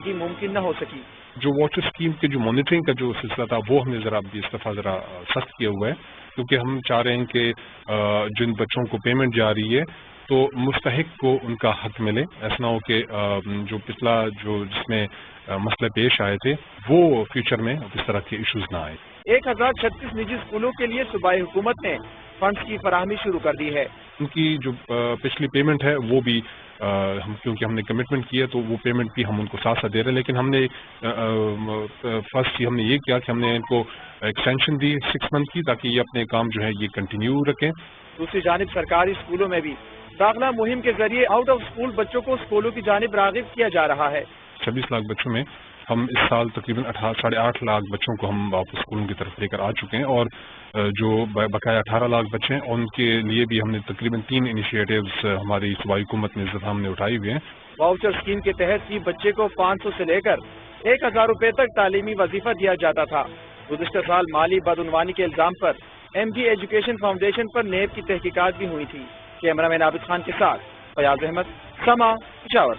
की मुमकिन न हो सकी। जो वाटर स्कीम के जो मॉनिटरिंग का जो सिलसिला था वो हमने ज़रा इस दफ़ा ज़रा सख्त किया हुआ है, क्योंकि हम चाह रहे हैं कि जिन बच्चों को पेमेंट जा रही है तो मुस्तहिक को उनका हक मिले। ऐसा ना हो कि जो पिछला जो जिसमें मसले पेश आए थे वो फ्यूचर में इस तरह के इश्यूज ना आए। 1036 निजी स्कूलों के लिए सूबाई हुकूमत ने फंड्स की फराहमी शुरू कर दी है। उनकी जो पिछली पेमेंट है वो भी हम क्योंकि हमने कमिटमेंट किया तो वो पेमेंट भी हम उनको साथ साथ दे रहे हैं, लेकिन हमने फर्स्ट हमने ये किया कि हमने इनको एक्सटेंशन दी 6 मंथ की, ताकि ये अपने काम जो है ये कंटिन्यू रखें। दूसरी जानिब सरकारी स्कूलों में भी दाखिला मुहिम के जरिए आउट ऑफ स्कूल बच्चों को स्कूलों की जानिब रागिब किया जा रहा है। 26 लाख बच्चों में हम इस साल तकरीबन 8.5 लाख बच्चों को हम वापस स्कूलों की तरफ लेकर आ चुके हैं, और जो बकाया 18 लाख बच्चे हैं उनके लिए भी हमने तकरीबन 3 इनिशिएटिव्स हमारी सूबाई हुकूमत ने हमने उठाए हुए हैं। वाउचर स्कीम के तहत ही बच्चे को 500 से लेकर 1000 रुपए तक तालीमी वजीफा दिया जाता था। गुज़िश्ता साल माली बदउनवानी के इल्जाम पर MG एजुकेशन फाउंडेशन पर नेब की तहकीकात भी हुई थी। कैमरामैन आबिद खान के साथ फयाज अहमद, समा, पिशावर।